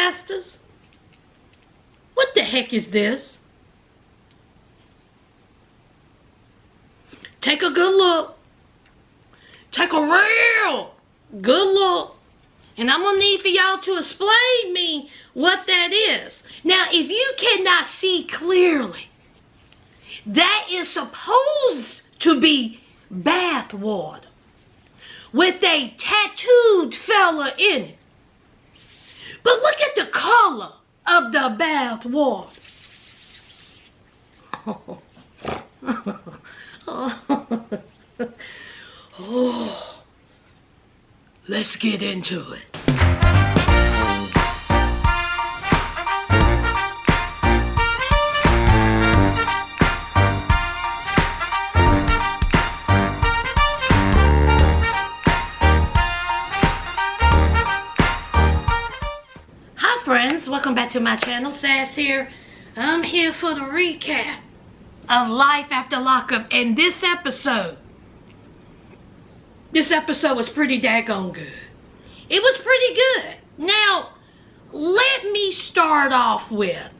pastors? What the heck is this? Take a good look. Take a real good look. And I'm going to need for y'all to explain me what that is. Now, if you cannot see clearly, that is supposed to be bath water with a tattooed fella in it. But look at the color of the bath water. Oh, let's get into it. Hi friends, welcome back to my channel. Sass here. I'm here for the recap of Life After Lockup, and this episode was pretty daggone good. It was pretty good. Now, let me start off with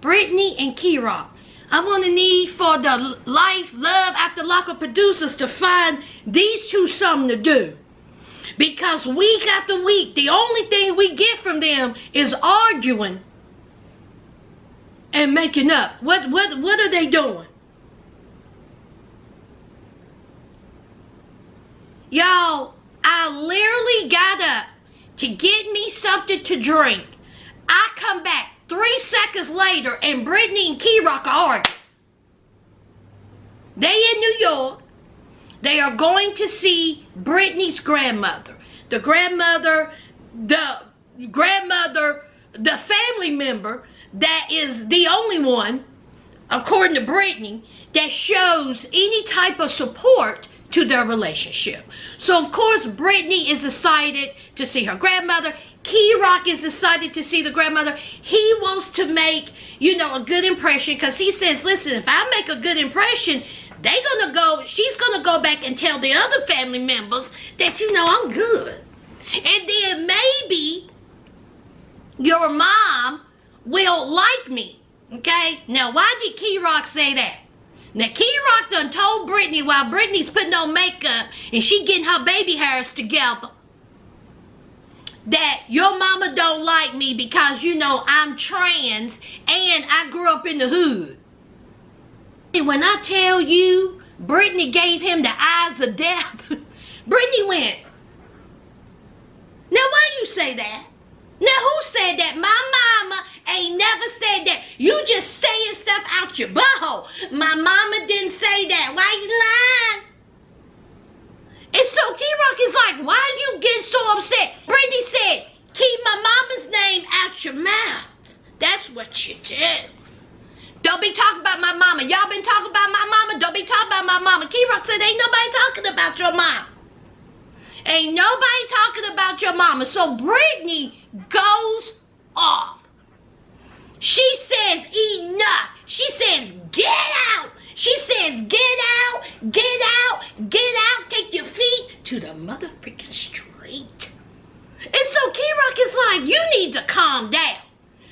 Brittany and Key-Rock. I'm going to need for the Life, Love After Lockup producers to find these two something to do. Because week after week, the only thing we get from them is arguing and making up. What are they doing? Y'all, I literally got up to get me something to drink. I come back 3 seconds later and Brittany and Key-Rock are arguing. They in New York. They are going to see Brittany's grandmother. The family member that is the only one, according to Brittany, that shows any type of support to their relationship. So of course Brittany is excited to see her grandmother. Key-Rock is excited to see the grandmother. He wants to make, a good impression, because he says, listen, if I make a good impression, she's gonna go back and tell the other family members that, I'm good. And then maybe your mom will like me. Okay? Now, why did Key-Rock say that? Now, Key-Rock done told Brittany while Brittany's putting on makeup and she getting her baby hairs together that your mama don't like me because, I'm trans and I grew up in the hood. And when I tell you, Brittany gave him the eyes of death, Brittany went, now why you say that? Now who said that? My mama ain't never said that. You just saying stuff out your butthole. My mama didn't say that. Why you lying? And so Key-Rock is like, why are you getting so upset? Brittany said, keep my mama's name out your mouth. That's what you did. Don't be talking about my mama. Y'all been talking about my mama. Don't be talking about my mama. Key-Rock said, ain't nobody talking about your mama. Ain't nobody talking about your mama. So Brittany goes off. She says, enough. She says, get out. She says, get out, get out, get out. Take your feet to the motherfucking street. And so Key-Rock is like, you need to calm down.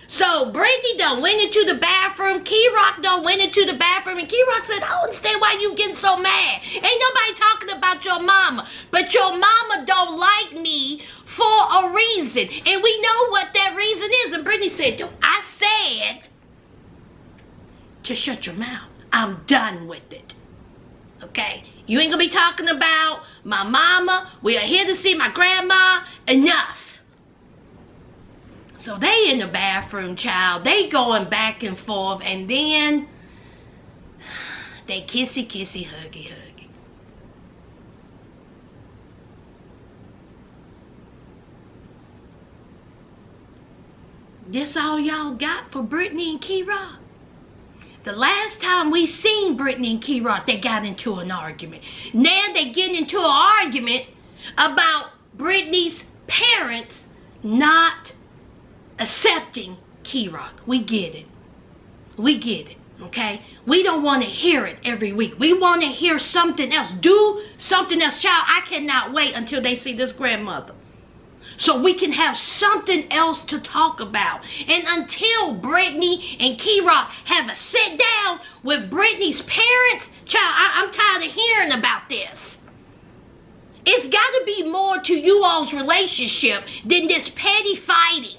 So Brittany done went into the bathroom. Key-Rock done went into the bathroom. And Key-Rock said, I don't understand why you getting so mad. Ain't nobody talking about your mama. But your mama don't like me for a reason. And we know what that reason is. And Brittany said, I said, just shut your mouth. I'm done with it. Okay? You ain't gonna be talking about my mama. We are here to see my grandma. Enough. So they in the bathroom, child. They going back and forth, and then they kissy, kissy, huggy, huggy. This all y'all got for Brittany and Key-Rock? The last time we seen Brittany and Key-Rock, they got into an argument. Now they getting into an argument about Brittany's parents not accepting Key-Rock. We get it. We get it, okay? We don't want to hear it every week. We want to hear something else. Do something else. Child, I cannot wait until they see this grandmother. so we can have something else to talk about. And until Brittany and Key-Rock have a sit down with Brittany's parents, child, I'm tired of hearing about this. It's got to be more to you all's relationship than this petty fighting.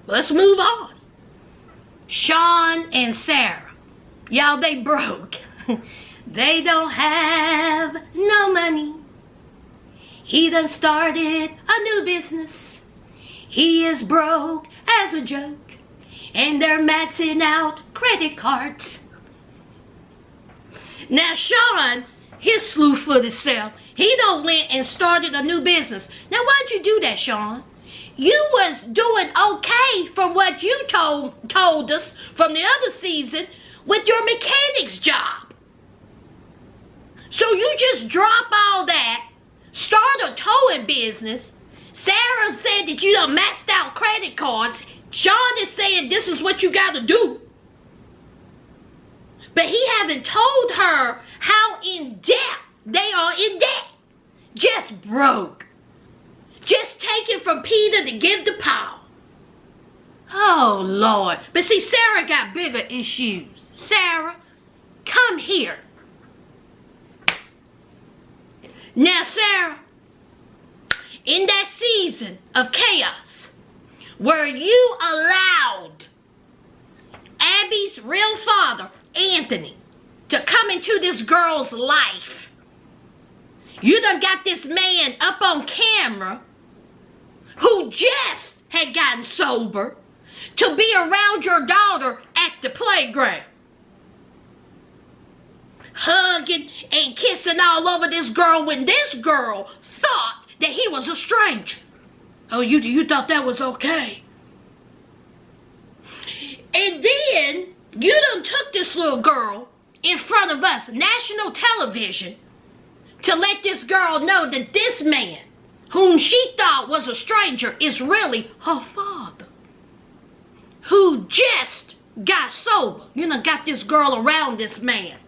Let's move on. Sean and Sarah. Y'all, they broke. They don't have no money. He done started a new business. He is broke as a joke. And they're maxing out credit cards. Now Sean, his slew-footed self, he done went and started a new business. Now why'd you do that, Sean? You was doing okay from what you told us from the other season with your mechanics job. So you just drop all that, start a towing business. Sarah said that you done maxed out credit cards. Sean is saying this is what you got to do. But he haven't told her how in depth they are in debt. Just broke. Just taking from Peter to give to Paul. Oh, Lord. But see, Sarah got bigger issues. Sarah, come here. Now, Sarah, in that season of chaos, where you allowed Abby's real father, Anthony, to come into this girl's life, you done got this man up on camera who just had gotten sober to be around your daughter at the playground. Hugging and kissing all over this girl when this girl thought that he was a stranger. Oh, you thought that was okay. And then you done took this little girl in front of us, national television, to let this girl know that this man, whom she thought was a stranger, is really her father, who just got sober. You know, got this girl around this man.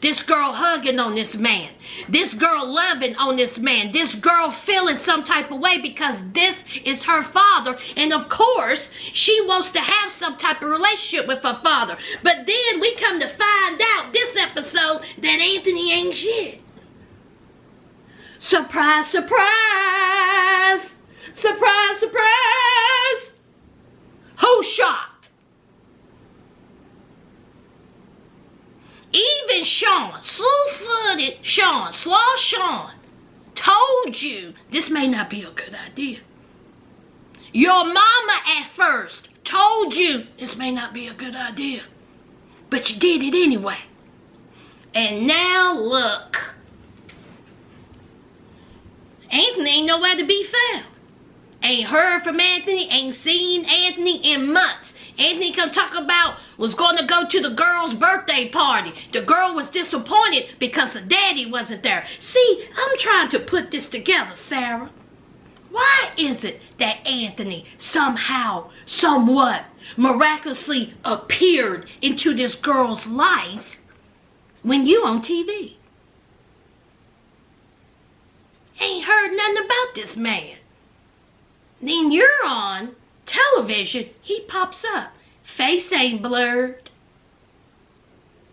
This girl hugging on this man. This girl loving on this man. This girl feeling some type of way because this is her father. And of course, she wants to have some type of relationship with her father. But then we come to find out this episode that Anthony ain't shit. Surprise, surprise. Surprise, surprise. Who's shocked? Even Sean, slew-footed Sean, Slaw Sean, told you this may not be a good idea. Your mama at first told you this may not be a good idea. But you did it anyway. And now look. Anthony ain't nowhere to be found. Ain't heard from Anthony, ain't seen Anthony in months. Anthony come talk about was going to go to the girl's birthday party. The girl was disappointed because her daddy wasn't there. See, I'm trying to put this together, Sarah. Why is it that Anthony somehow, somewhat, miraculously appeared into this girl's life when you on TV? Ain't heard nothing about this man. Then you're on television, he pops up. Face ain't blurred.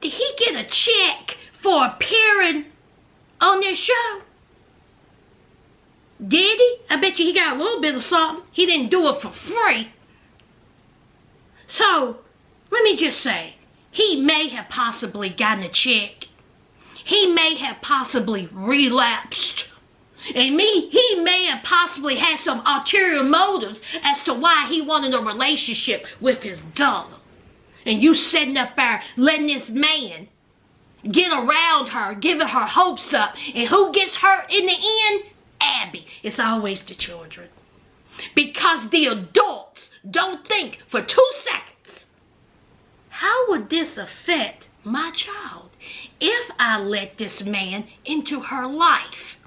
Did he get a check for appearing on this show? Did he? I bet you he got a little bit of something. He didn't do it for free. So, let me just say, he may have possibly gotten a check. He may have possibly relapsed. And he may have possibly had some ulterior motives as to why he wanted a relationship with his daughter. And you sitting up there letting this man get around her, giving her hopes up. And who gets hurt in the end? Abby. It's always the children. Because the adults don't think for 2 seconds. How would this affect my child if I let this man into her life?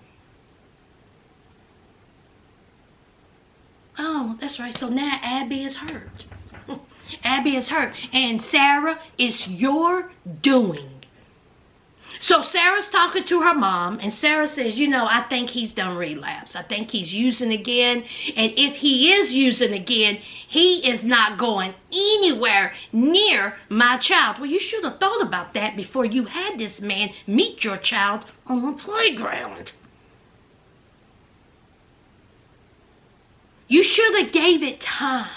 Oh, that's right. So now Abby is hurt. Abby is hurt. And Sarah, it's your doing. So Sarah's talking to her mom, and Sarah says, you know, I think he's done relapse. I think he's using again. And if he is using again, he is not going anywhere near my child. Well, you should have thought about that before you had this man meet your child on the playground. You should have gave it time.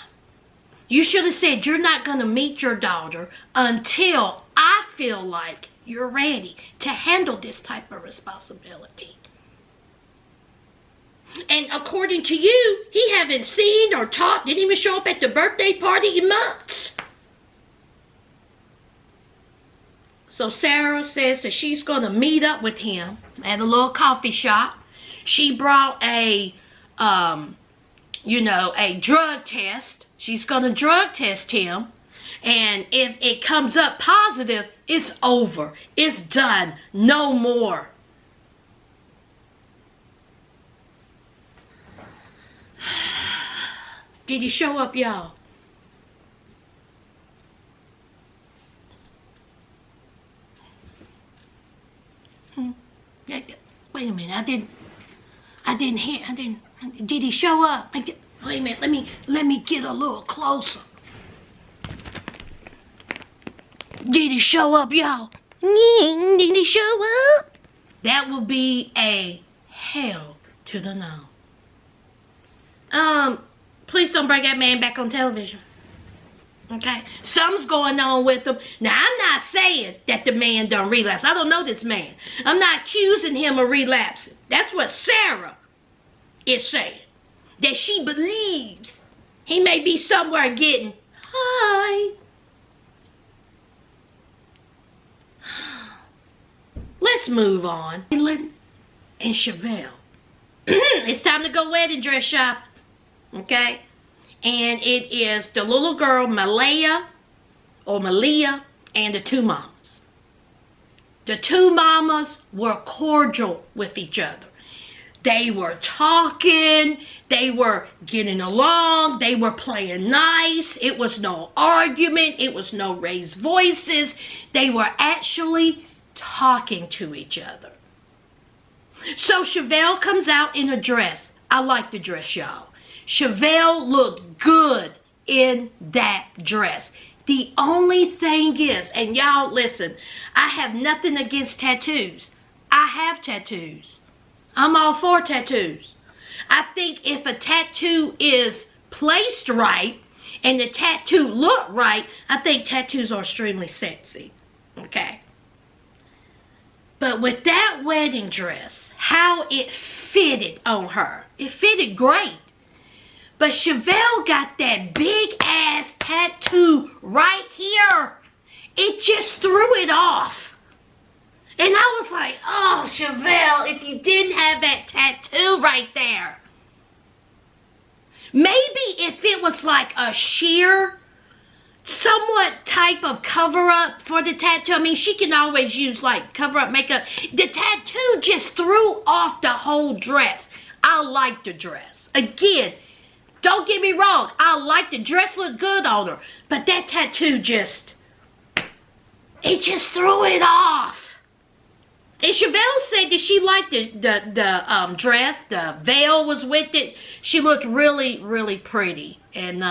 You should have said, you're not going to meet your daughter until I feel like you're ready to handle this type of responsibility. And according to you, he haven't seen or talked, didn't even show up at the birthday party in months. So Sarah says that she's going to meet up with him at a little coffee shop. She brought a drug test. She's going to drug test him. And if it comes up positive, it's over. It's done. No more. Did he show up, y'all? Wait a minute. Did he show up? Wait a minute. Let me get a little closer. Did he show up, y'all? Did he show up? That will be a hell to the no. Please don't bring that man back on television. Okay? Something's going on with him. Now, I'm not saying that the man done relapse. I don't know this man. I'm not accusing him of relapsing. That's what Sarah is saying. That she believes he may be somewhere getting high. Let's move on. And Chevelle. It's time to go wedding dress shop. Okay? And it is the little girl, Malia, and the two mamas. The two mamas were cordial with each other. They were talking. They were getting along. They were playing nice. It was no argument. It was no raised voices. They were actually talking to each other. So Chevelle comes out in a dress. I like the dress, y'all. Chevelle looked good in that dress. The only thing is, and y'all listen, I have nothing against tattoos. I have tattoos. I'm all for tattoos. I think if a tattoo is placed right and the tattoo look right, I think tattoos are extremely sexy. Okay? But with that wedding dress, how it fitted on her. It fitted great. But Chevelle got that big ass tattoo right here. It just threw it off. And I was like, oh, Chevelle, if you didn't have that tattoo right there. Maybe if it was like a sheer, somewhat type of cover-up for the tattoo. I mean, she can always use like cover-up makeup. The tattoo just threw off the whole dress. I like the dress. Again, don't get me wrong. I like the dress, look good on her. But that tattoo just threw it off. And Chevelle said that she liked the dress. The veil was with it. She looked really, really pretty. And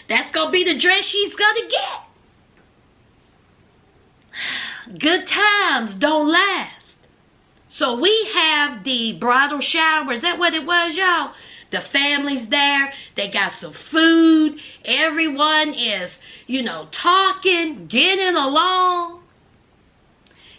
that's going to be the dress she's going to get. Good times don't last. So we have the bridal shower. Is that what it was, y'all? The family's there. They got some food. Everyone is, talking, getting along.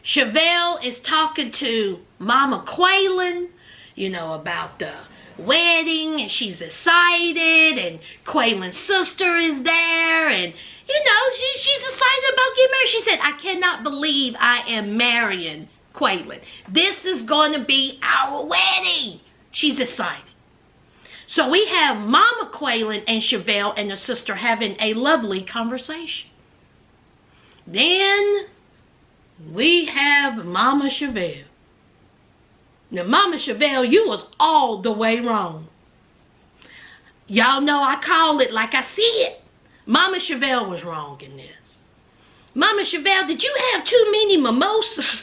Chevelle is talking to Mama Quaylin, about the wedding, and she's excited, and Quaylin's sister is there, and, she's excited about getting married. She said, I cannot believe I am marrying Quaylin. This is going to be our wedding. She's excited. So we have Mama Quaylin and Chevelle and the sister having a lovely conversation. Then we have Mama Chevelle. Now, Mama Chevelle, you was all the way wrong. Y'all know I call it like I see it. Mama Chevelle was wrong in this. Mama Chevelle, did you have too many mimosas?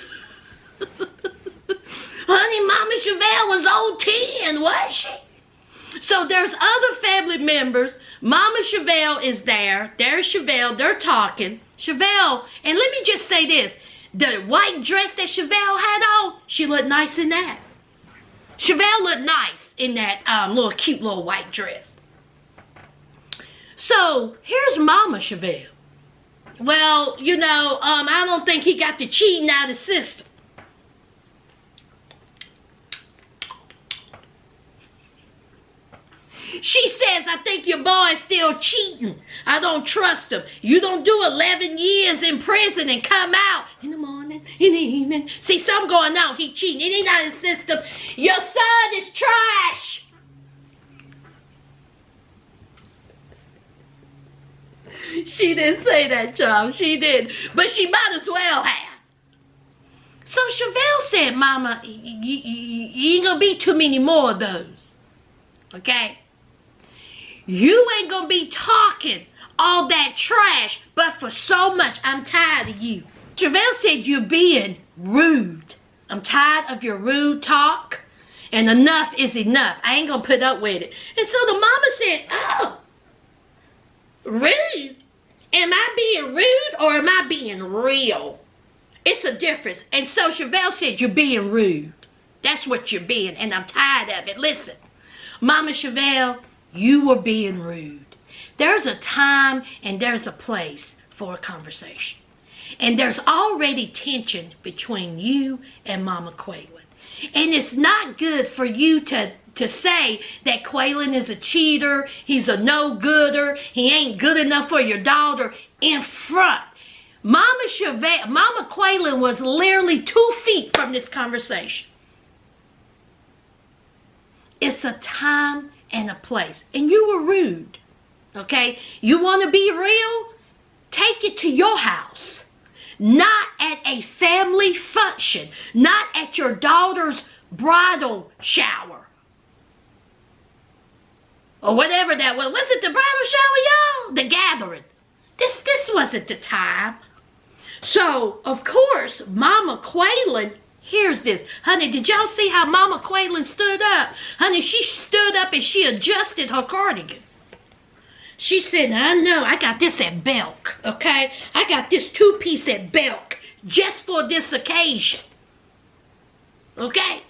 Honey, Mama Chevelle was old 10, was she? So there's other family members. Mama Chevelle is there. There's Chevelle. They're talking. Chevelle, and let me just say this. The white dress that Chevelle had on, she looked nice in that. Chevelle looked nice in that little cute little white dress. So here's Mama Chevelle. Well, you know, I don't think he got the cheating out of the system. She says, I think your boy is still cheating. I don't trust him. You don't do 11 years in prison and come out in the morning, in the evening. See, something going on. He cheating. It ain't out of the system. Your son is trash. She didn't say that, child. She did. But she might as well have. So Chevelle said, Mama, you ain't gonna be too many more of those. Okay? You ain't gonna be talking all that trash, but for so much, I'm tired of you. Chevelle said, you're being rude. I'm tired of your rude talk, and enough is enough. I ain't gonna put up with it. And so the mama said, oh, rude? Am I being rude or am I being real? It's a difference. And so Chevelle said, you're being rude. That's what you're being, and I'm tired of it. Listen, Mama Chevelle, you were being rude. There's a time and there's a place for a conversation. And there's already tension between you and Mama Quaylin. And it's not good for you to say that Quaylin is a cheater, he's a no-gooder, he ain't good enough for your daughter in front. Mama Quaylin was literally 2 feet from this conversation. It's a time and a place. And you were rude. Okay? You want to be real? Take it to your house. Not at a family function. Not at your daughter's bridal shower. Or whatever that was. Was it the bridal shower, y'all? The gathering. This wasn't the time. So, of course, Mama Quaylin, here's this. Honey, did y'all see how Mama Quaylin stood up? Honey, she stood up and she adjusted her cardigan. She said, I know, I got this at Belk, okay? I got this 2-piece at Belk just for this occasion. Okay?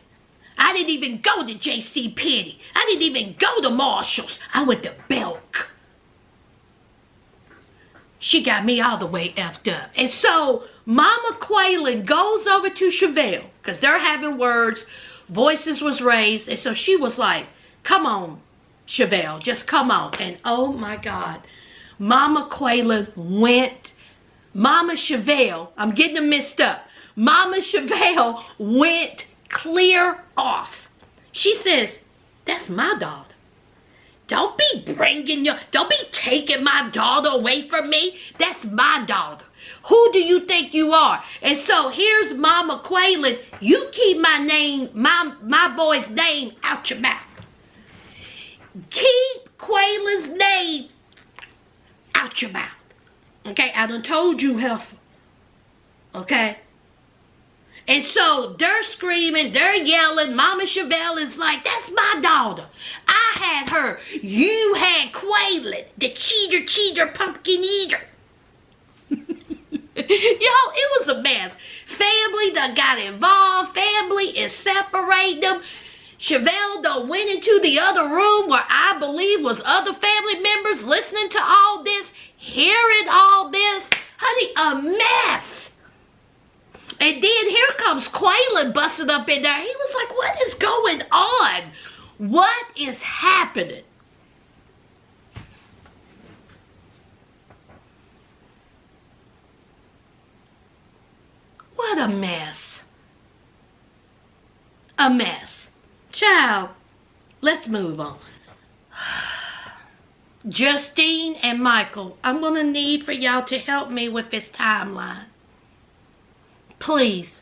I didn't even go to J.C. Penney. I didn't even go to Marshall's. I went to Belk. She got me all the way effed up. And so Mama Quaylin goes over to Chevelle because they're having words. Voices was raised. And so she was like, come on, Chevelle, just come on. And oh my God, Mama Quaylin went. Mama Chevelle, I'm getting them mixed up. Mama Chevelle went clear off. She says, that's my daughter. Don't be taking my daughter away from me. That's my daughter. Who do you think you are? And so here's Mama Quaylin. You keep my name, my boy's name out your mouth. Keep Quaylin's name out your mouth. Okay, I done told you, heifer. Okay? And so they're screaming, they're yelling. Mama Chevelle is like, that's my daughter. I had her. You had Quaylin, the cheater, pumpkin eater. Yo, it was a mess. Family done got involved. Family is separating them. Chevelle done went into the other room where I believe was other family members listening to all this, hearing all this. Honey, a mess. And then here comes Quaylin busting up in there. He was like, what is going on? What is happening? What a mess. A mess. Child, let's move on. Justine and Michael, I'm going to need for y'all to help me with this timeline. Please.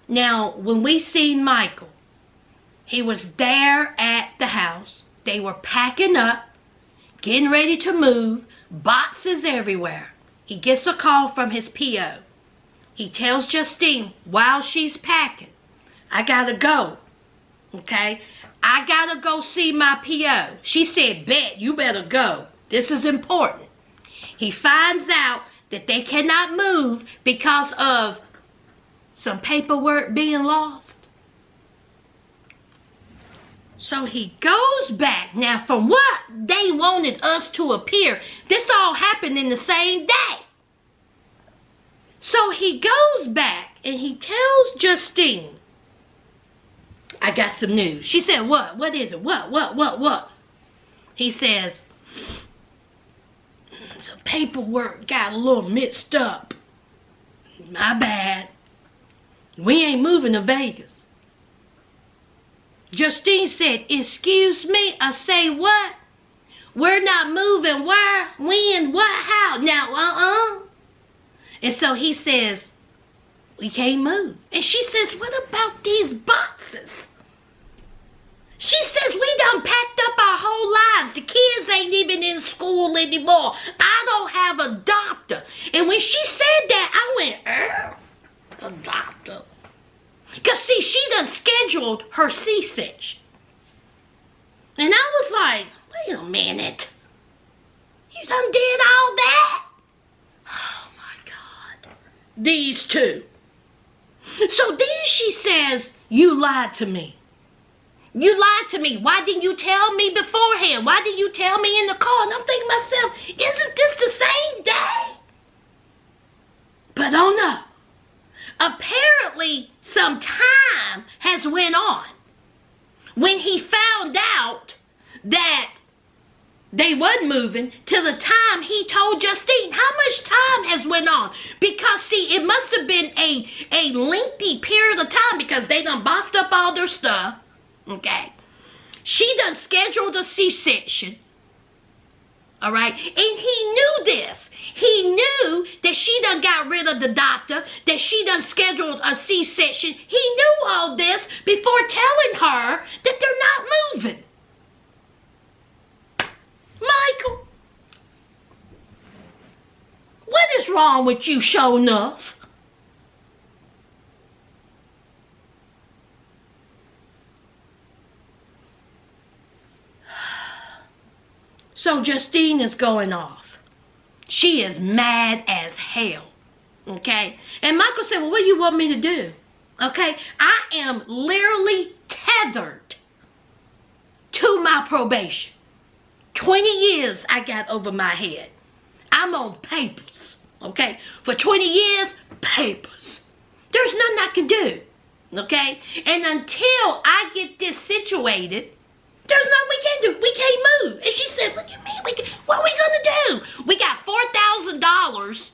Now, when we seen Michael, he was there at the house. They were packing up, getting ready to move, boxes everywhere. He gets a call from his PO. He tells Justine while she's packing, I gotta go, okay? I gotta go see my PO. She said, bet, you better go. This is important. He finds out that they cannot move because of some paperwork being lost. So he goes back. Now, from what they wanted us to appear, this all happened in the same day. So he goes back and he tells Justine, I got some news. She said, what? What is it? What? He says, some paperwork got a little mixed up. My bad. We ain't moving to Vegas. Justine said, excuse me? I say what? We're not moving. Where? When? What? How? Now, And so he says, we can't move. And she says, what about these boxes? She says, we done packed up our whole lives. The kids ain't even in school anymore. I don't have a doctor. And when she said that, I went, a doctor? Because, see, she done scheduled her C-section. And I was like, wait a minute. You done did all that? Oh, my God. These two. So then she says, you lied to me. You lied to me. Why didn't you tell me beforehand? Why didn't you tell me in the car? And I'm thinking to myself, isn't this the same day? But oh no. Apparently, some time has went on. When he found out that they wasn't moving till the time he told Justine. How much time has went on? Because, see, it must have been a lengthy period of time because they done boxed up all their stuff. Okay. She done scheduled a C-section. All right. And he knew this. He knew that she done got rid of the doctor, that she done scheduled a C-section. He knew all this before telling her that they're not moving. Michael, what is wrong with you, sure enough? So Justine is going off. She is mad as hell. Okay? And Michael said, well, what do you want me to do? Okay? I am literally tethered to my probation. 20 years I got over my head. I'm on papers. Okay? For 20 years, papers. There's nothing I can do. Okay? And until I get this situated, there's nothing we can do. We can't move. And she said, what do you mean? What are we going to do? We got $4,000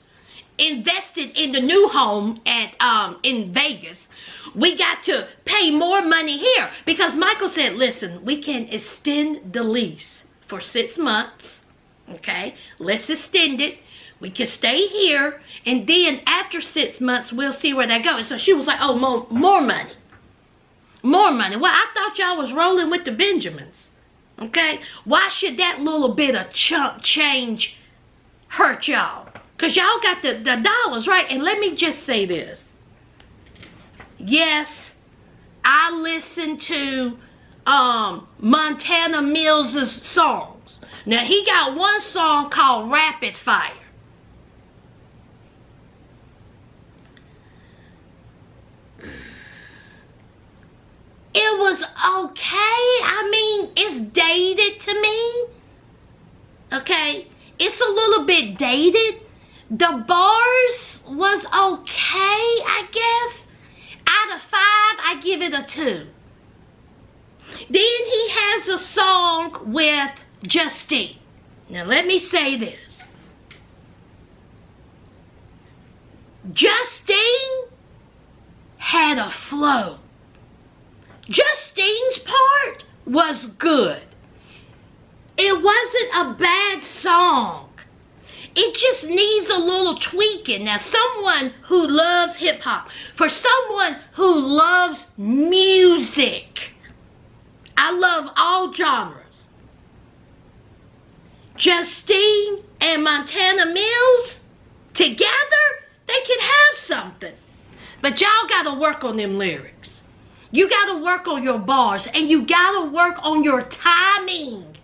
invested in the new home at in Vegas. We got to pay more money here. Because Michael said, listen, we can extend the lease for 6 months. Okay? Let's extend it. We can stay here. And then after 6 months, we'll see where that goes. And so she was like, oh, more money. More money. Well, I thought y'all was rolling with the Benjamins. Okay? Why should that little bit of chunk change hurt y'all? Because y'all got the dollars, right? And let me just say this. Yes, I listen to Montana Mills' songs. Now, he got one song called Rapid Fire. It was okay. I mean, it's dated to me. Okay? It's a little bit dated. The bars was okay, I guess. Out of 5, I give it a 2. Then he has a song with Justine. Now, let me say this. Justine had a flow. Justine's part was good. It wasn't a bad song. It just needs a little tweaking. Now, someone who loves hip-hop, for someone who loves music, I love all genres. Justine and Montana Mills together, they could have something. But y'all gotta work on them lyrics. You gotta work on your bars, and you gotta work on your timing.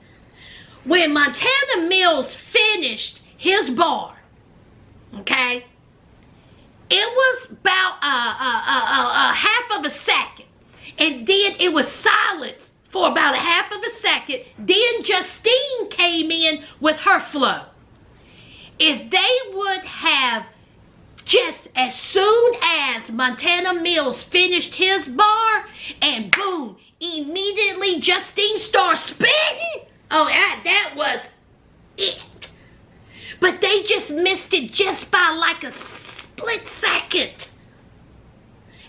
When Montana Mills finished his bar, okay, it was about a half of a second, and then it was silence for about a half of a second. Then Justine came in with her flow. If they would have, just as soon as Montana Mills finished his bar, and boom, immediately Justine started spitting. Oh, that was it. But they just missed it just by like a split second.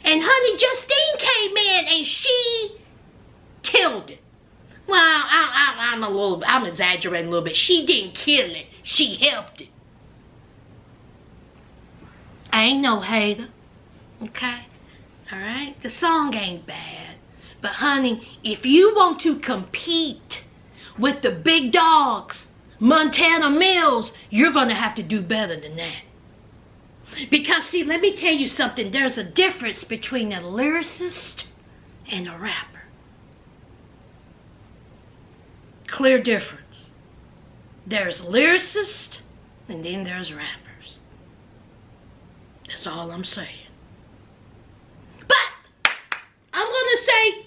And honey, Justine came in and she killed it. Well, I'm exaggerating a little bit. She didn't kill it. She helped it. I ain't no hater, okay? All right? The song ain't bad. But honey, if you want to compete with the big dogs, Montana Mills, you're going to have to do better than that. Because see, let me tell you something. There's a difference between a lyricist and a rapper. Clear difference. There's lyricists and then there's rappers. That's all I'm saying. But I'm going to say,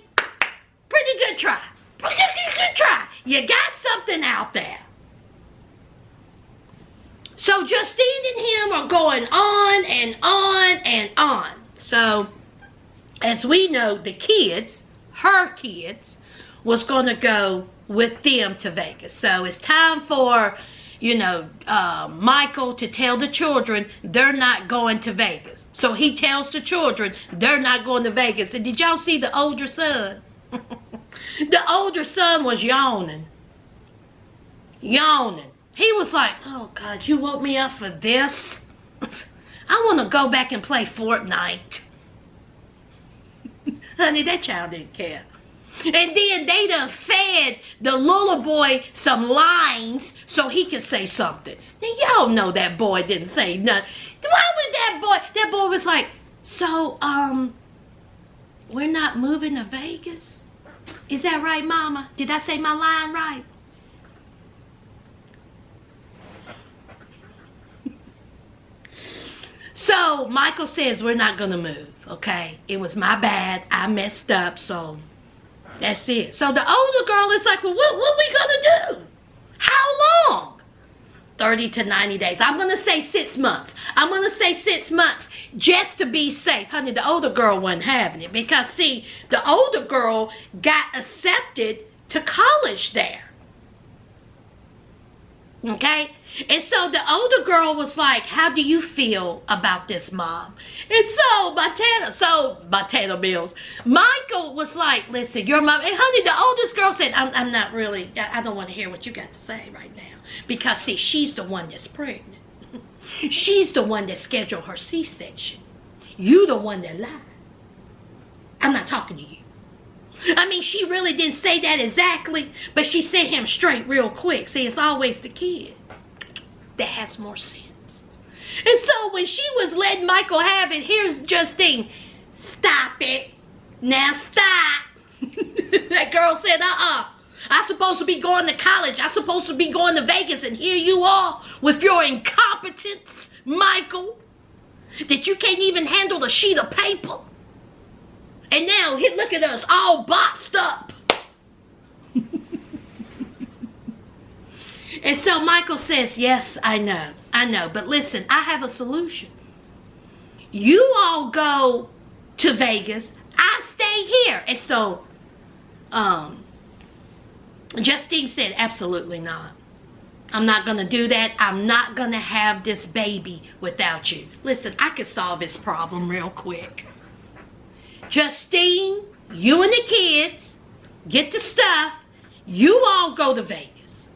pretty good try. Pretty good try. You got something out there. So Justine and him are going on and on and on. So, as we know, the kids, her kids, was going to go with them to Vegas. So it's time for, Michael to tell the children they're not going to Vegas. So he tells the children they're not going to Vegas. And did y'all see the older son? The older son was yawning. Yawning. He was like, oh God, you woke me up for this? I want to go back and play Fortnite. Honey, that child didn't care. And then they done fed the little boy some lines so he could say something. Now y'all know that boy didn't say nothing. Why would that boy was like, so, we're not moving to Vegas? Is that right, Mama? Did I say my line right? So Michael says we're not gonna move, okay? It was my bad. I messed up, so that's it. So the older girl is like, well, what we gonna do? How long? 30 to 90 days. I'm gonna say 6 months. I'm gonna say 6 months just to be safe. Honey, the older girl wasn't having it because, see, the older girl got accepted to college there. Okay? And so the older girl was like, how do you feel about this, Mom? And so Montana Mills, Michael was like, listen, your mom, and honey, the oldest girl said, I'm not really, I don't want to hear what you got to say right now. Because, see, she's the one that's pregnant. She's the one that scheduled her C-section. You the one that lied. I'm not talking to you. I mean, she really didn't say that exactly, but she sent him straight real quick. See, it's always the kids that has more sense. And so when she was letting Michael have it, here's Justine. Stop it. Now stop. That girl said, I'm supposed to be going to college. I'm supposed to be going to Vegas, and here you are with your incompetence, Michael, that you can't even handle a sheet of paper. And now, look at us, all boxed up. And so Michael says, yes, I know. But listen, I have a solution. You all go to Vegas. I stay here. And so, Justine said, absolutely not. I'm not going to do that. I'm not going to have this baby without you. Listen, I can solve this problem real quick. Justine, you and the kids, get the stuff. You all go to Vegas.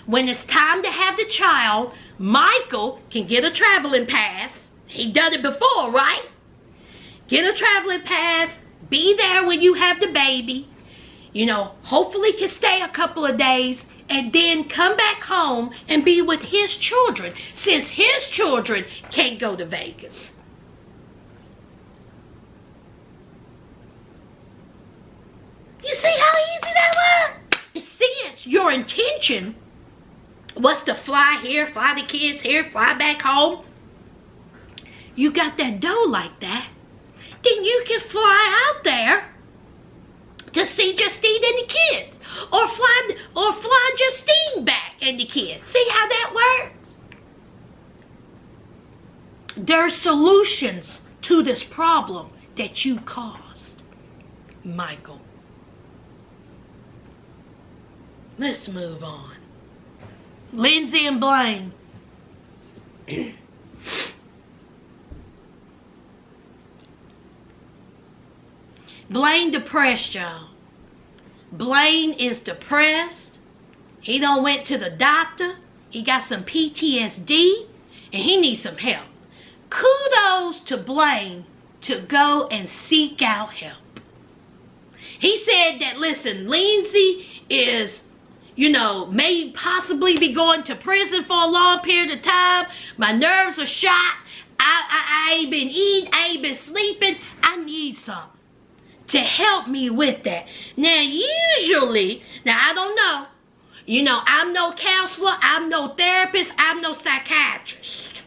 When it's time to have the child, Michael can get a traveling pass. He done it before, right? Get a traveling pass. Be there when you have the baby. Hopefully can stay a couple of days. and then come back home and be with his children, since his children can't go to Vegas. You see how easy that was? Since your intention was to fly here, fly the kids here, fly back home, you got that dough like that, then you can fly out there to see Justine and the kids, or fly Justine back and the kids. See how that works? There's solutions to this problem that you caused, Michael. Let's move on. Lindsay and Blaine. Blaine depressed, y'all. Blaine is depressed. He done went to the doctor. He got some PTSD and he needs some help. Kudos to Blaine to go and seek out help. He said that, listen, Lindsay is, may possibly be going to prison for a long period of time. My nerves are shot. I ain't been eating. I ain't been sleeping. I need something to help me with that. Now, usually, I don't know. I'm no counselor. I'm no therapist. I'm no psychiatrist.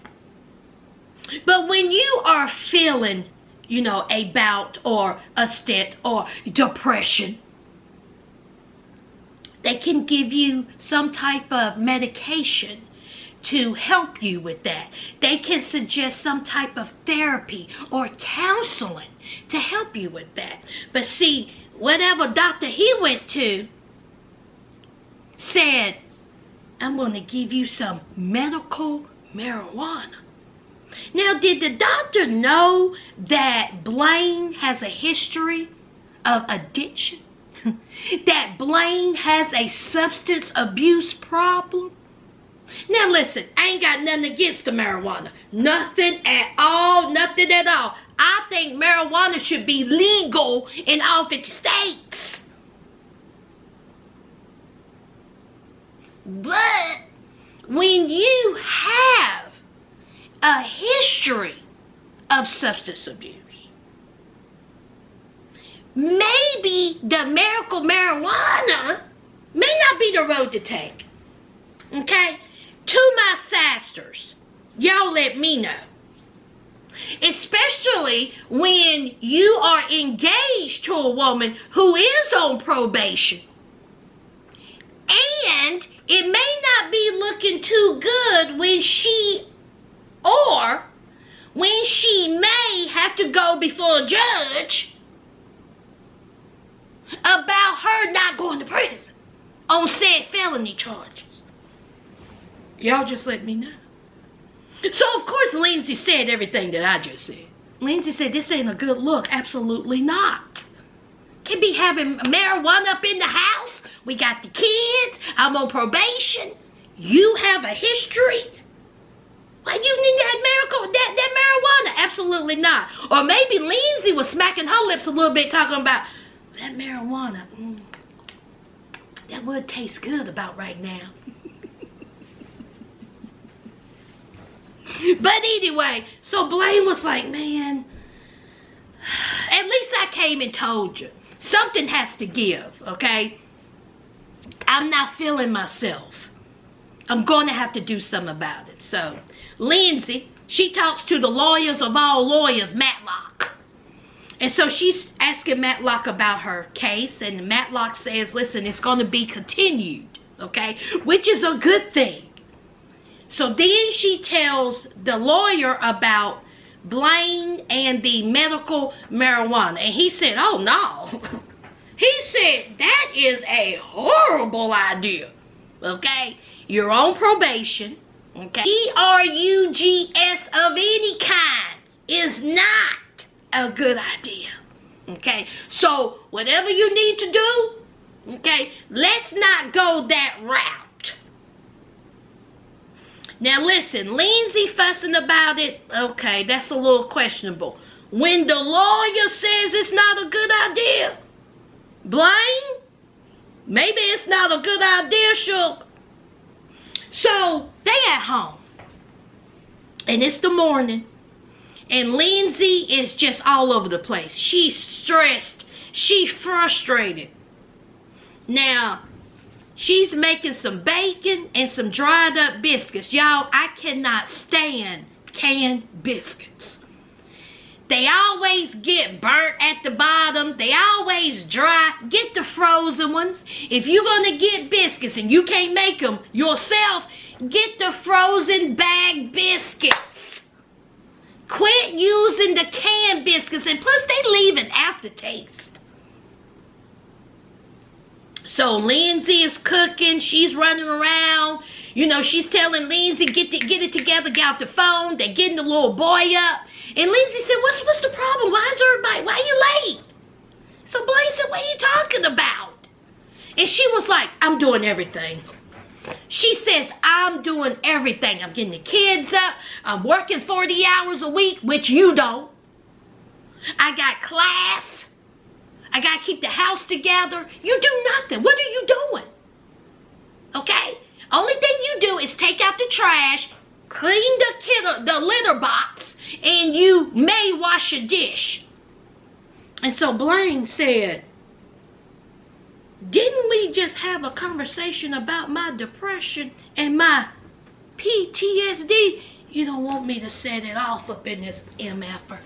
But when you are feeling, a bout or a stint or depression, they can give you some type of medication to help you with that. They can suggest some type of therapy or counseling to help you with that. But see, whatever doctor he went to said, I'm going to give you some medical marijuana. Now, did the doctor know that Blaine has a history of addiction? That Blaine has a substance abuse problem? Now listen, I ain't got nothing against the marijuana. Nothing at all, nothing at all. I think marijuana should be legal in all 50 states. But when you have a history of substance abuse, maybe the miracle marijuana may not be the road to take. Okay? To my sisters, y'all let me know. Especially when you are engaged to a woman who is on probation. And it may not be looking too good when she may have to go before a judge about her not going to prison on said felony charges. Y'all just let me know. So, of course, Lindsay said everything that I just said. Lindsay said, this ain't a good look. Absolutely not. Can't be having marijuana up in the house. We got the kids. I'm on probation. You have a history. Why you need that marijuana? Absolutely not. Or maybe Lindsay was smacking her lips a little bit talking about that marijuana. That would taste good about right now. But anyway, so Blaine was like, man, at least I came and told you. Something has to give, okay? I'm not feeling myself. I'm going to have to do something about it. So, Lindsay, she talks to the lawyers of all lawyers, Matlock. And so she's asking Matlock about her case. And Matlock says, listen, it's going to be continued, okay? Which is a good thing. So then she tells the lawyer about Blaine and the medical marijuana. And he said, oh no. He said, that is a horrible idea. Okay? You're on probation. Okay? ERUGS of any kind is not a good idea. Okay? So whatever you need to do, okay, let's not go that route. Now listen, Lindsay fussing about it, okay, that's a little questionable. When the lawyer says it's not a good idea, Blaine, Maybe it's not a good idea, sugar. So they at home. And it's the morning. And Lindsay is just all over the place. She's stressed. She's frustrated. Now, she's making some bacon and some dried up biscuits. Y'all, I cannot stand canned biscuits. They always get burnt at the bottom. They always dry. Get the frozen ones. If you're going to get biscuits and you can't make them yourself, get the frozen bag biscuits. Quit using the canned biscuits. And plus, they leave an aftertaste. So Lindsay is cooking. She's running around. You know, she's telling Lindsay, get it together, get out the phone. They're getting the little boy up. And Lindsay said, what's the problem? Why are you late? So Blaine said, what are you talking about? And she was like, I'm doing everything. She says, I'm doing everything. I'm getting the kids up. I'm working 40 hours a week, which you don't. I got class. I got to keep the house together. You do nothing. What are you doing? Okay? Only thing you do is take out the trash, clean the litter box, and you may wash a dish. And so Blaine said, didn't we just have a conversation about my depression and my PTSD? You don't want me to set it off up in this MF'er.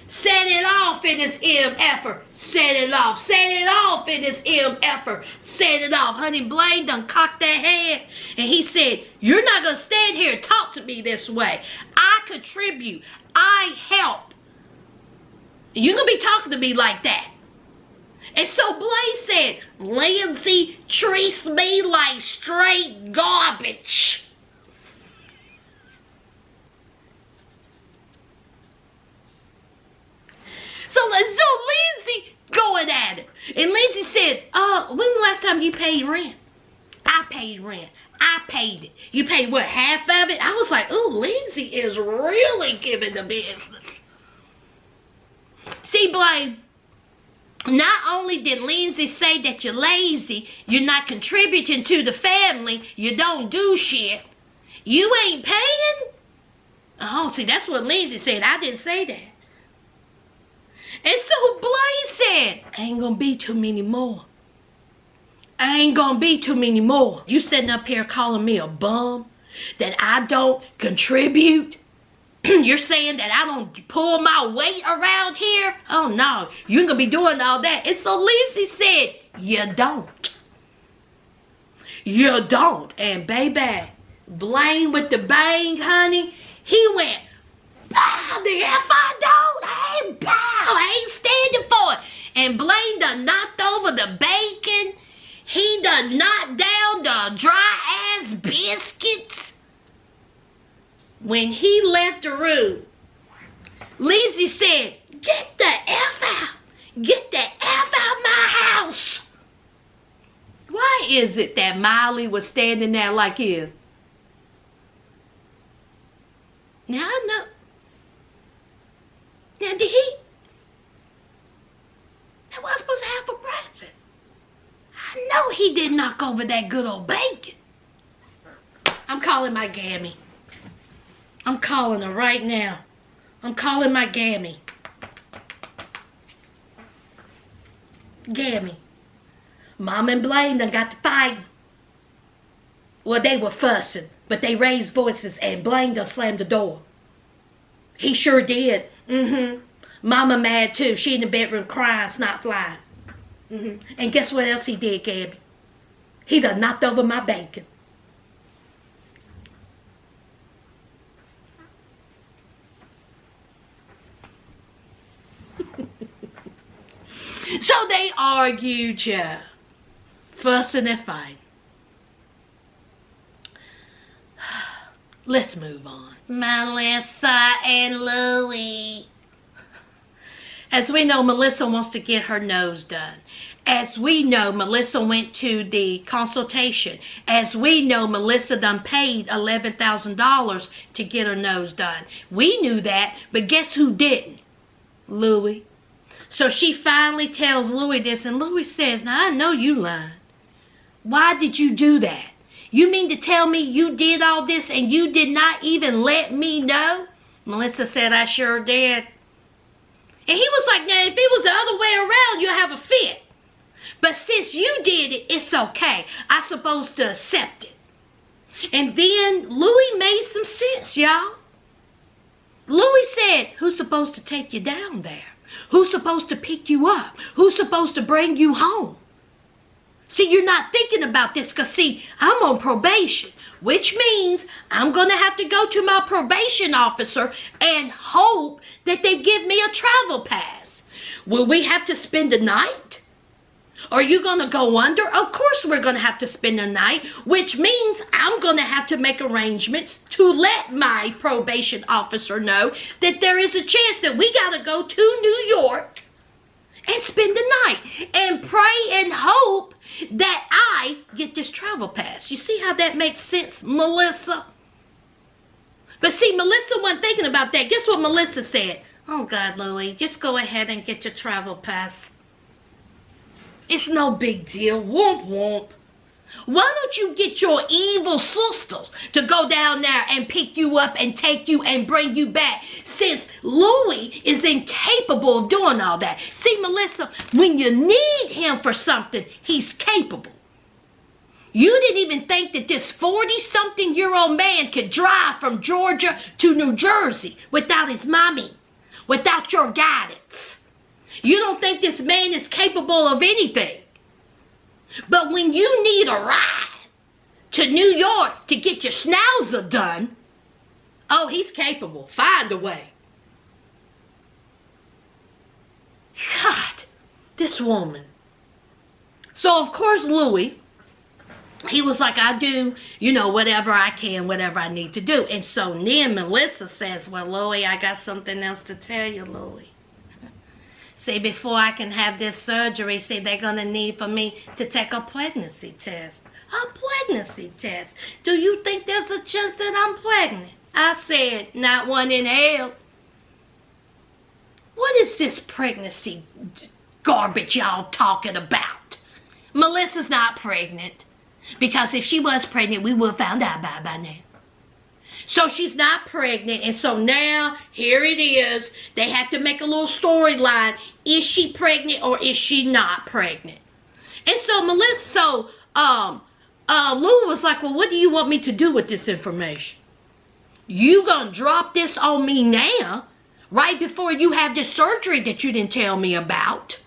Set it off in this MF'er. Set it off. Set it off in this MF'er. Set it off. Honey, Blaine done cocked that head. And he said, you're not going to stand here and talk to me this way. I contribute. I help. You're going to be talking to me like that. And so Blaine said, Lindsay treats me like straight garbage. So Lindsay going at it. And Lindsay said, when the last time you paid rent? I paid rent. I paid it. You paid what, half of it? I was like, ooh, Lindsay is really giving the business. See, Blaine, not only did Lindsay say that you're lazy, you're not contributing to the family, you don't do shit, you ain't paying? Oh, see, that's what Lindsay said. I didn't say that. And so Blaine said, ain't gonna be too many more. I ain't gonna be too many more. You sitting up here calling me a bum, that I don't contribute. You're saying that I don't pull my weight around here? Oh no, you ain't gonna be doing all that. And so Lindsay said, you don't. You don't. And baby, Blaine with the bang, honey, he went, bow, the F I don't. I ain't bow. I ain't standing for it. And Blaine done knocked over the bacon. He done knocked down the dry ass biscuits. When he left the room, Lindsay said, get the F out. Get the F out my house. Why is it that Miley was standing there like his? Now I know. Now, did he? That was supposed to have for breakfast. I know he did knock over that good old bacon. I'm calling my Gammy. I'm calling her right now. I'm calling my Gammy. Gammy. Mom and Blaine done got to fighting. Well, they were fussing, but they raised voices and Blaine done slammed the door. He sure did. Mama mad too. She in the bedroom crying, snot flying. And guess what else he did, Gabby? He done knocked over my bacon. So they argued, yeah. Fussing and fighting. Let's move on. Melissa and Louie. As we know, Melissa wants to get her nose done. As we know, Melissa went to the consultation. As we know, Melissa done paid $11,000 to get her nose done. We knew that, but guess who didn't? Louie. So she finally tells Louie this, and Louie says, now I know you lying. Why did you do that? You mean to tell me you did all this and you did not even let me know? Melissa said, I sure did. And he was like, now, if it was the other way around, you'll have a fit. But since you did it, it's okay. I'm supposed to accept it. And then Louis made some sense, y'all. Louis said, who's supposed to take you down there? Who's supposed to pick you up? Who's supposed to bring you home? See, you're not thinking about this because, see, I'm on probation, which means I'm going to have to go to my probation officer and hope that they give me a travel pass. Will we have to spend a night? Are you going to go under? Of course we're going to have to spend a night, which means I'm going to have to make arrangements to let my probation officer know that there is a chance that we got to go to New York and spend the night and pray and hope that I get this travel pass. You see how that makes sense, Melissa? But see, Melissa wasn't thinking about that. Guess what Melissa said? Oh, God, Louie, just go ahead and get your travel pass. It's no big deal. Womp womp. Why don't you get your evil sisters to go down there and pick you up and take you and bring you back, since Louis is incapable of doing all that? See, Melissa, when you need him for something, he's capable. You didn't even think that this 40-something-year-old man could drive from Georgia to New Jersey without his mommy, without your guidance. You don't think this man is capable of anything. But when you need a ride to New York to get your schnauzer done, oh, he's capable. Find a way. God, this woman. So, of course, Louis, he was like, I do, whatever I can, whatever I need to do. And so then Melissa says, well, Louis, I got something else to tell you, Louis. See, before I can have this surgery, see, they're going to need for me to take a pregnancy test. A pregnancy test. Do you think there's a chance that I'm pregnant? I said, not one in hell. What is this pregnancy garbage y'all talking about? Melissa's not pregnant. Because if she was pregnant, we would have found out by now. So she's not pregnant, and so now, here it is. They have to make a little storyline. Is she pregnant or is she not pregnant? And so Melissa, Lou was like, well, what do you want me to do with this information? You gonna drop this on me now, right before you have this surgery that you didn't tell me about?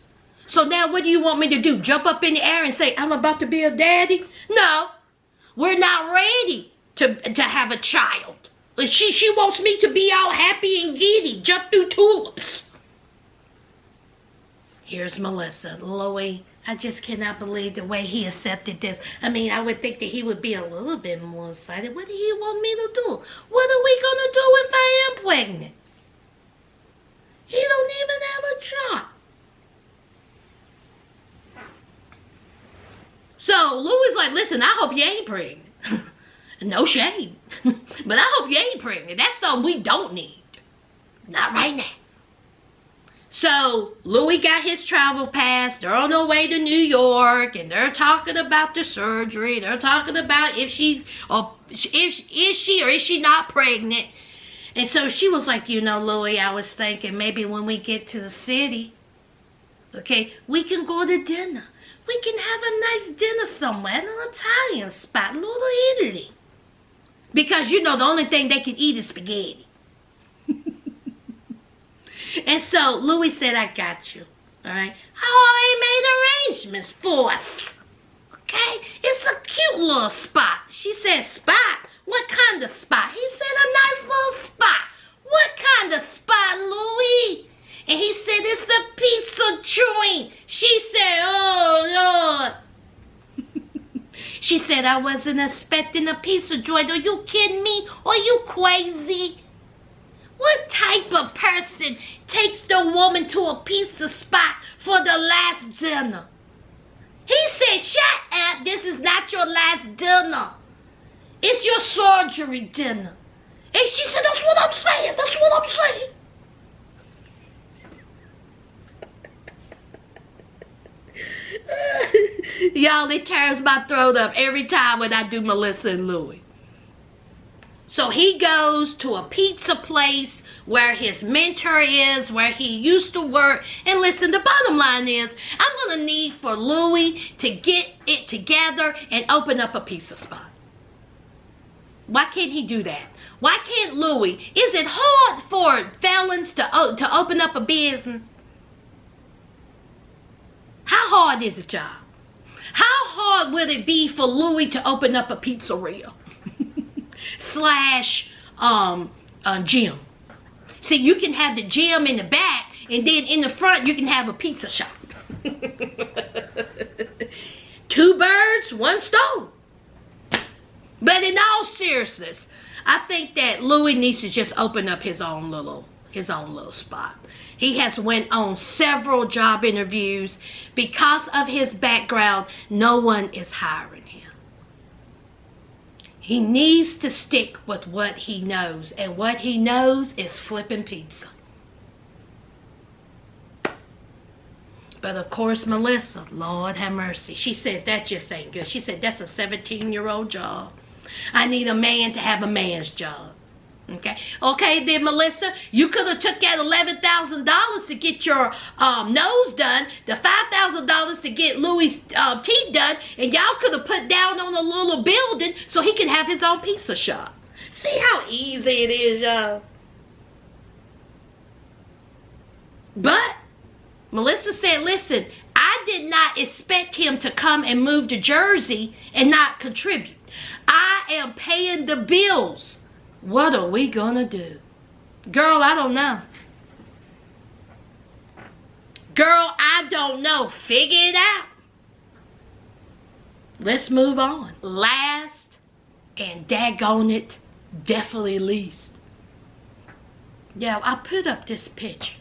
So now what do you want me to do? Jump up in the air and say, I'm about to be a daddy? No, we're not ready to have a child. She wants me to be all happy and giddy, jump through tulips. Here's Melissa. Louie, I just cannot believe the way he accepted this. I mean, I would think that he would be a little bit more excited. What do he want me to do? What are we going to do if I am pregnant? He don't even have a child. So Louis like, listen, I hope you ain't pregnant. No shame. But I hope you ain't pregnant. That's something we don't need. Not right now. So Louis got his travel pass. They're on their way to New York. And they're talking about the surgery. They're talking about is she or is she not pregnant. And so she was like, Louis, I was thinking maybe when we get to the city, okay, we can go to dinner. We can have a nice dinner somewhere in an Italian spot, Little Italy. Because, the only thing they can eat is spaghetti. And so Louis said, I got you. All right? I already made arrangements for us. Okay? It's a cute little spot. She said, spot? What kind of spot? He said, a nice little spot. What kind of spot, Louis? And he said, it's a pizza joint. She said, oh, Lord. She said, I wasn't expecting a pizza joint. Are you kidding me? Are you crazy? What type of person takes the woman to a pizza spot for the last dinner? He said, shut up. This is not your last dinner. It's your surgery dinner. And she said, that's what I'm saying. That's what I'm saying. Y'all, it tears my throat up every time when I do Melissa and Louie. So he goes to a pizza place where his mentor is, where he used to work. And listen, the bottom line is, I'm going to need for Louie to get it together and open up a pizza spot. Why can't he do that? Why can't Louie? Is it hard for felons to open up a business? How hard is it, y'all? How hard would it be for Louie to open up a pizzeria? Slash gym. See, you can have the gym in the back, and then in the front you can have a pizza shop. 2 birds, 1 stone. But in all seriousness, I think that Louie needs to just open up his own little spot. He has went on several job interviews. Because of his background, no one is hiring him. He needs to stick with what he knows, and what he knows is flipping pizza. But of course, Melissa, Lord have mercy, she says that just ain't good. She said that's a 17-year-old job. I need a man to have a man's job. Okay, then Melissa, you could have took that $11,000 to get your nose done, the $5,000 to get Louie's teeth done, and y'all could have put down on a little building so he could have his own pizza shop. See how easy it is, y'all? But Melissa said, listen, I did not expect him to come and move to Jersey and not contribute. I am paying the bills. What are we gonna do? Girl, I don't know. Girl, I don't know. Figure it out. Let's move on. Last and daggone it, definitely least. Yeah, I put up this picture.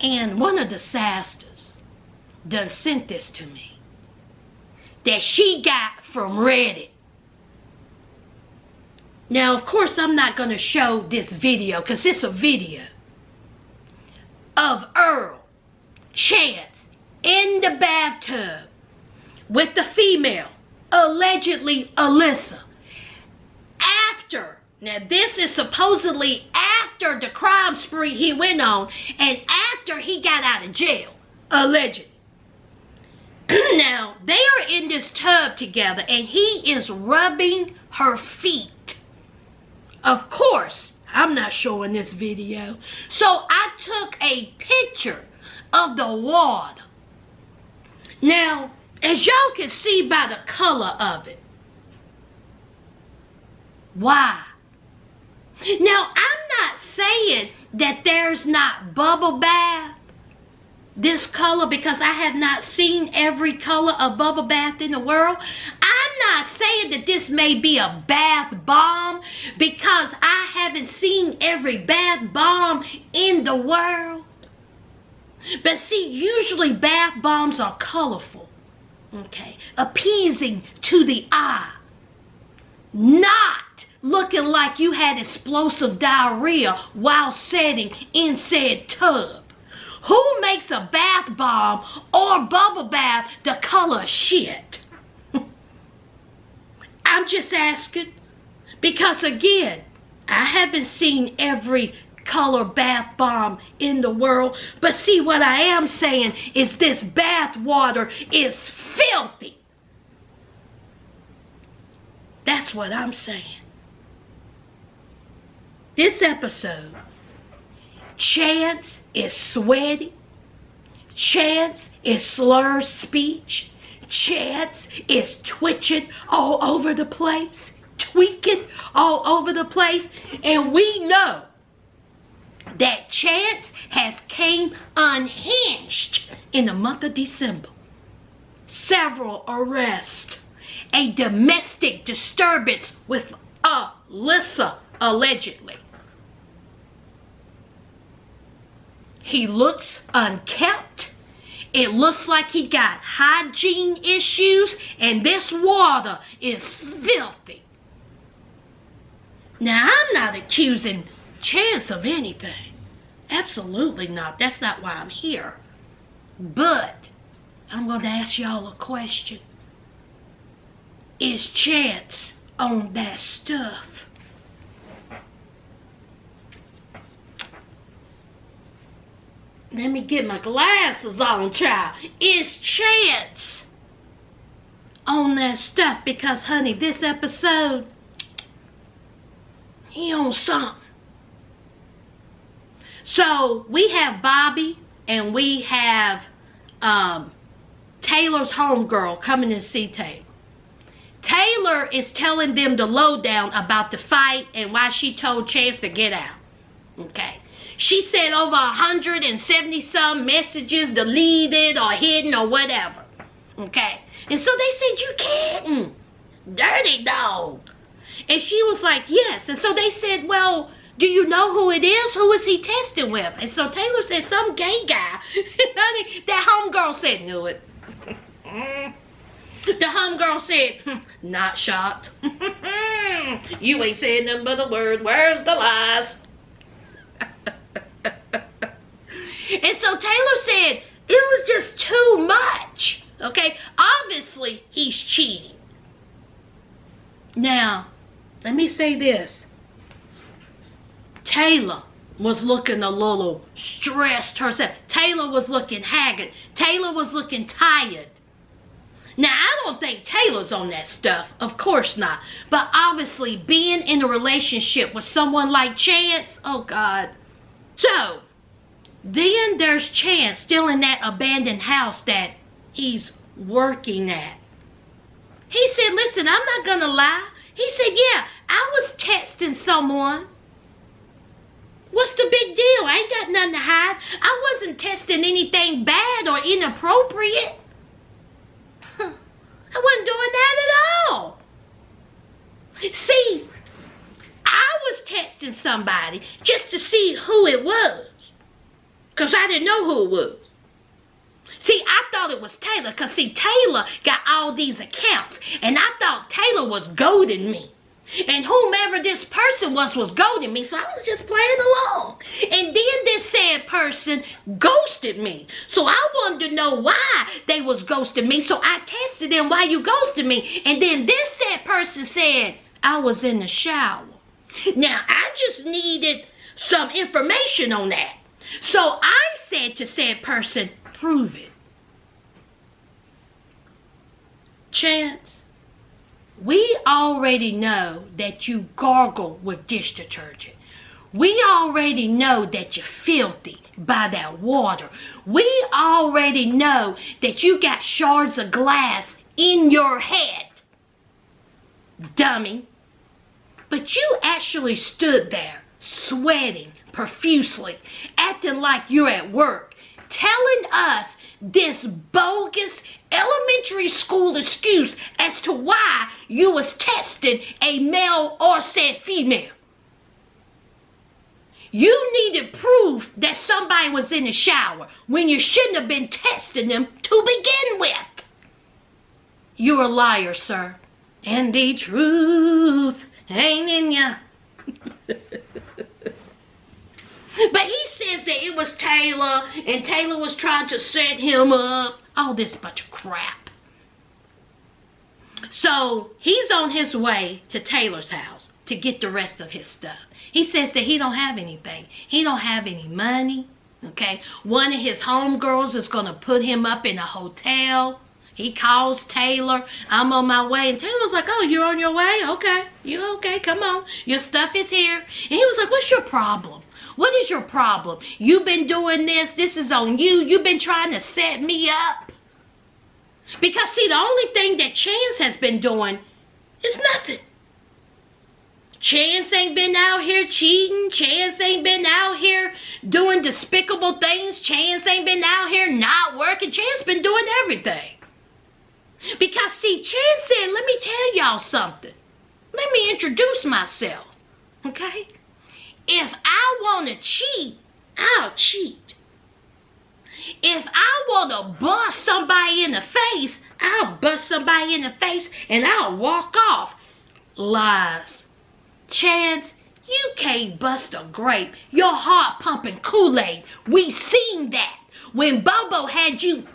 And one of the sisters done sent this to me. That she got from Reddit. Now, of course, I'm not going to show this video because it's a video of Earl Chance in the bathtub with the female, allegedly Alyssa. Now this is supposedly after the crime spree he went on and after he got out of jail, allegedly. Now, they are in this tub together and he is rubbing her feet. Of course, I'm not showing this video. So I took a picture of the water. Now, as y'all can see by the color of it. Why? Now, I'm not saying that there's not bubble bath this color because I have not seen every color of bubble bath in the world. I'm not saying that this may be a bath bomb because I haven't seen every bath bomb in the world. But see, usually bath bombs are colorful, okay, appeasing to the eye, not looking like you had explosive diarrhea while sitting in said tub. Who makes a bath bomb or bubble bath the color shit? I'm just asking because again, I haven't seen every color bath bomb in the world, but see what I am saying is this bath water is filthy. That's what I'm saying. This episode, Chance is sweaty. Chance is slurred speech. Chance is twitching all over the place, tweaking all over the place. And we know that Chance hath came unhinged in the month of December. Several arrests, a domestic disturbance with Alyssa, allegedly. He looks unkept. It looks like he got hygiene issues, and this water is filthy. Now, I'm not accusing Chance of anything. Absolutely not. That's not why I'm here. But I'm going to ask y'all a question. Is Chance on that stuff? Let me get my glasses on, child. Is Chance on that stuff? Because, honey, this episode, he on something. So, we have Bobby and we have Taylor's homegirl coming to see Taylor. Taylor is telling them the lowdown about the fight and why she told Chance to get out. Okay. She said over 170 some messages deleted or hidden or whatever. Okay. And so they said, you kidding? Dirty dog. And she was like, yes. And so they said, well, do you know who it is? Who is he testing with? And so Taylor said, some gay guy. That homegirl said, knew it. The homegirl said, not shocked. You ain't saying nothing but a word. Where's the lies? And so Taylor said, it was just too much. Okay, obviously he's cheating. Now, let me say this. Taylor was looking a little stressed herself. Taylor was looking haggard. Taylor was looking tired. Now, I don't think Taylor's on that stuff. Of course not. But obviously, being in a relationship with someone like Chance, oh God. So, then there's Chance still in that abandoned house that he's working at. He said, listen, I'm not going to lie. He said, yeah, I was texting someone. What's the big deal? I ain't got nothing to hide. I wasn't texting anything bad or inappropriate. I wasn't doing that at all. See, I was texting somebody just to see who it was. Because I didn't know who it was. See, I thought it was Taylor. Because, see, Taylor got all these accounts. And I thought Taylor was goading me. And whomever this person was goading me. So I was just playing along. And then this said person ghosted me. So I wanted to know why they was ghosting me. So I tested them, why you ghosted me? And then this said person said, I was in the shower. Now, I just needed some information on that. So I said to said person, prove it. Chance, we already know that you gargle with dish detergent. We already know that you're filthy by that water. We already know that you got shards of glass in your head. Dummy. But you actually stood there, sweating profusely, acting like you're at work, telling us this bogus elementary school excuse as to why you was testing a male or said female. You needed proof that somebody was in the shower when you shouldn't have been testing them to begin with. You're a liar, sir. And the truth ain't in ya. But he says that it was Taylor, and Taylor was trying to set him up. All this bunch of crap. So, he's on his way to Taylor's house to get the rest of his stuff. He says that he don't have anything. He don't have any money, okay? One of his homegirls is going to put him up in a hotel. He calls Taylor, I'm on my way. And Taylor's like, oh, you're on your way? Okay, you okay, come on. Your stuff is here. And he was like, what's your problem? What is your problem? You've been doing this. This is on you. You've been trying to set me up. Because, see, the only thing that Chance has been doing is nothing. Chance ain't been out here cheating. Chance ain't been out here doing despicable things. Chance ain't been out here not working. Chance been doing everything. Because, see, Chance said, let me tell y'all something. Let me introduce myself. Okay? If I want to cheat, I'll cheat. If I want to bust somebody in the face, I'll bust somebody in the face and I'll walk off. Lies. Chance, you can't bust a grape. Your heart pumping Kool-Aid. We seen that. when Bobo had you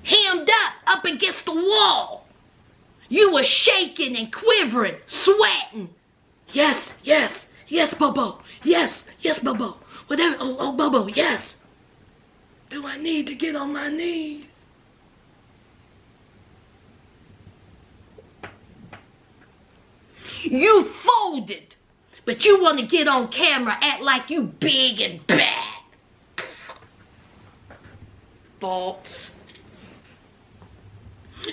hemmed up against the wall. You were shaking and quivering, sweating. Yes, yes, yes, Bobo. Yes, yes, Bobo. Whatever. Oh, Bobo, yes. Do I need to get on my knees? You folded, but you want to get on camera, act like you big and bad. False.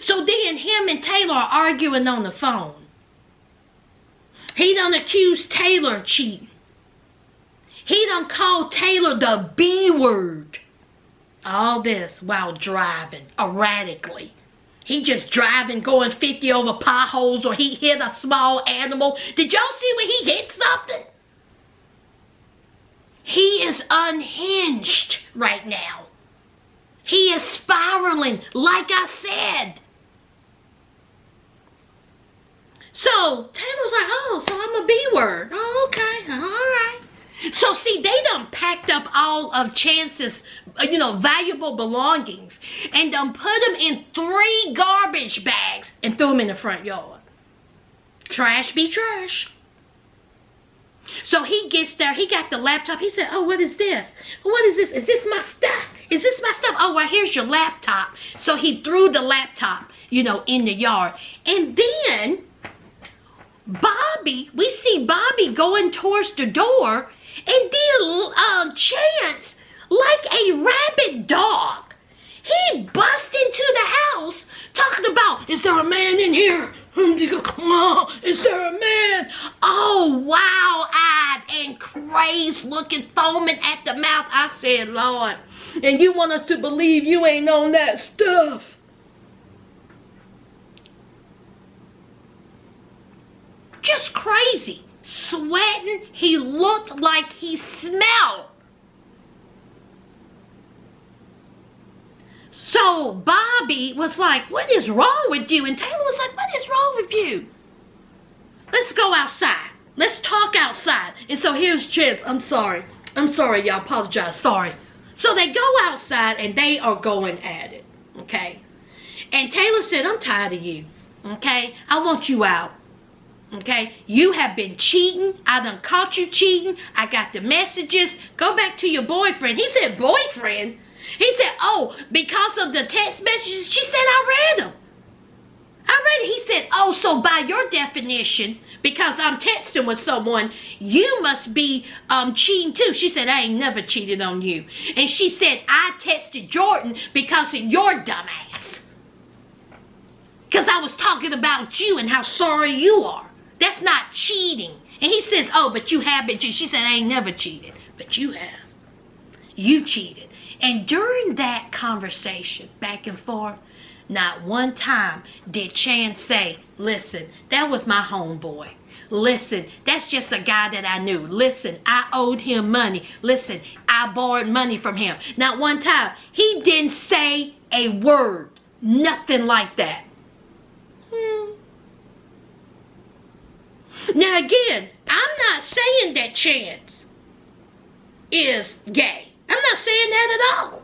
So then him and Taylor are arguing on the phone. He done accused Taylor of cheating. He done called Taylor the B word. All this while driving erratically. He just driving, going 50 over potholes, or he hit a small animal. Did y'all see when he hit something? He is unhinged right now. He is spiraling, like I said. So Taylor's like, oh, so I'm a B word. Oh, okay, all right. So see, they done packed up all of Chance's, valuable belongings and done put them in 3 garbage bags and threw them in the front yard. Trash be trash. So he gets there, he got the laptop. He said, oh, what is this? What is this? Is this my stuff? Is this my stuff? Oh, well, here's your laptop. So he threw the laptop, in the yard. And then Bobby, we see Bobby going towards the door, and then Chance, like a rabid dog, he bust into the house talking about, is there a man in here? Is there a man? Oh, wild-eyed and crazed looking, foaming at the mouth. I said, Lord, and you want us to believe you ain't on that stuff. Just crazy. Sweating. He looked like he smelled. So Bobby was like, what is wrong with you? And Taylor was like, what is wrong with you? Let's go outside. Let's talk outside. And so here's Chance. I'm sorry. Y'all. Apologize. Sorry. So they go outside and they are going at it. Okay. And Taylor said, I'm tired of you. Okay. I want you out. Okay, you have been cheating. I done caught you cheating. I got the messages. Go back to your boyfriend. He said, boyfriend? He said, oh, because of the text messages? She said, I read them. He said, oh, so by your definition, because I'm texting with someone, you must be cheating too. She said, I ain't never cheated on you. And she said, I texted Jordan because of your dumbass. Because I was talking about you and how sorry you are. That's not cheating. And he says, oh, but you have been cheating. She said, I ain't never cheated. But you have. You cheated. And during that conversation, back and forth, not one time did Chance say, listen, that was my homeboy. Listen, that's just a guy that I knew. Listen, I owed him money. Listen, I borrowed money from him. Not one time. He didn't say a word. Nothing like that. Now again, I'm not saying that Chance is gay. I'm not saying that at all.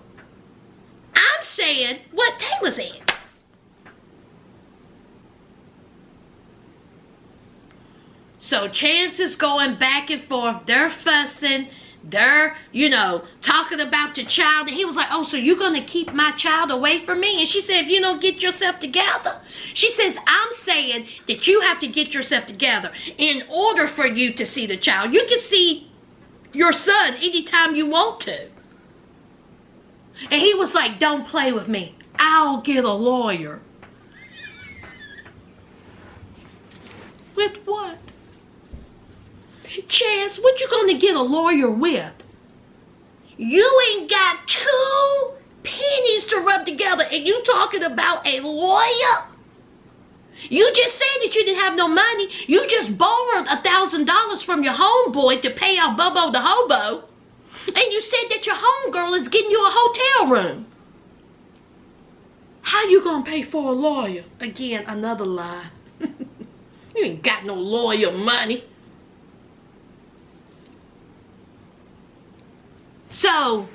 I'm saying what Taylor said. So Chance is going back and forth. They're fussing. They're, talking about the child. And he was like, oh, so you're going to keep my child away from me? And she said, if you don't get yourself together. She says, I'm saying that you have to get yourself together in order for you to see the child. You can see your son anytime you want to. And he was like, don't play with me. I'll get a lawyer. With what? Chance, what you gonna get a lawyer with? You ain't got 2 pennies to rub together and you talking about a lawyer? You just said that you didn't have no money. You just borrowed $1,000 from your homeboy to pay off Bobo the hobo. And you said that your homegirl is getting you a hotel room. How you gonna pay for a lawyer? Again, another lie. You ain't got no lawyer money. So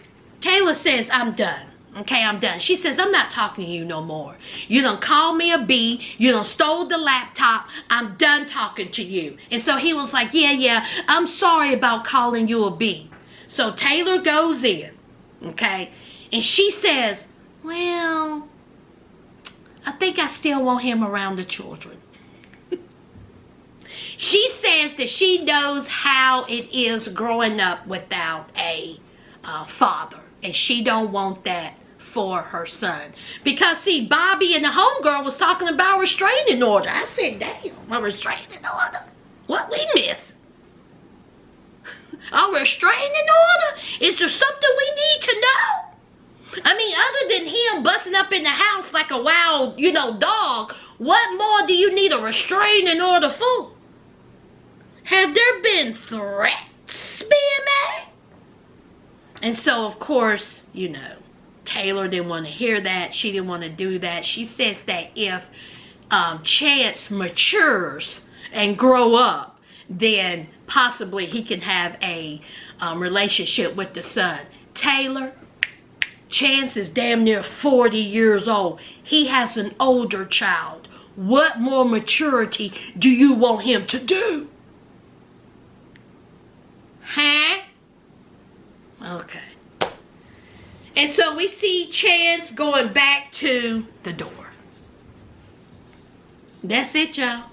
Taylor says, I'm done. Okay, I'm done. She says, I'm not talking to you no more. You done called me a B. You done stole the laptop. I'm done talking to you. And so he was like, yeah, I'm sorry about calling you a B. So Taylor goes in, okay, and she says, well, I think I still want him around the children. She says that she knows how it is growing up without a father, and she don't want that for her son. Because see, Bobby and the homegirl was talking about restraining order. I said, damn, a restraining order? What we miss? A restraining order? Is there something we need to know? I mean, other than him busting up in the house like a wild, dog, what more do you need a restraining order for? Have there been threats being made? And so, of course, Taylor didn't want to hear that. She didn't want to do that. She says that if Chance matures and grow up, then possibly he can have a relationship with the son. Taylor, Chance is damn near 40 years old. He has an older child. What more maturity do you want him to do? Huh? Okay. And so we see Chance going back to the door. That's it, y'all.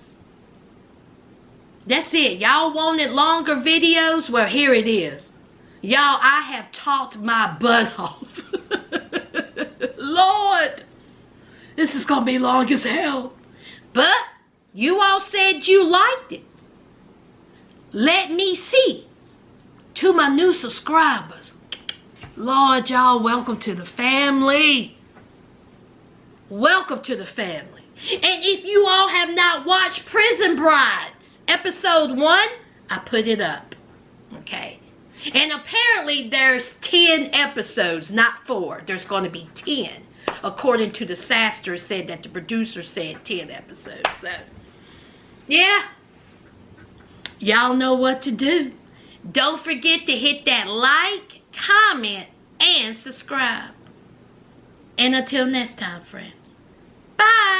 That's it. Y'all wanted longer videos? Well, here it is. Y'all, I have talked my butt off. Lord, this is going to be long as hell. But you all said you liked it. Let me see. To my new subscribers. Lord, y'all, welcome to the family. Welcome to the family. And if you all have not watched Prison Brides, episode 1, I put it up. Okay. And apparently there's 10 episodes, not 4. There's going to be 10. According to the Saster said that the producer said 10 episodes. So, yeah. Y'all know what to do. Don't forget to hit that like, comment, and subscribe. And until next time, friends. Bye.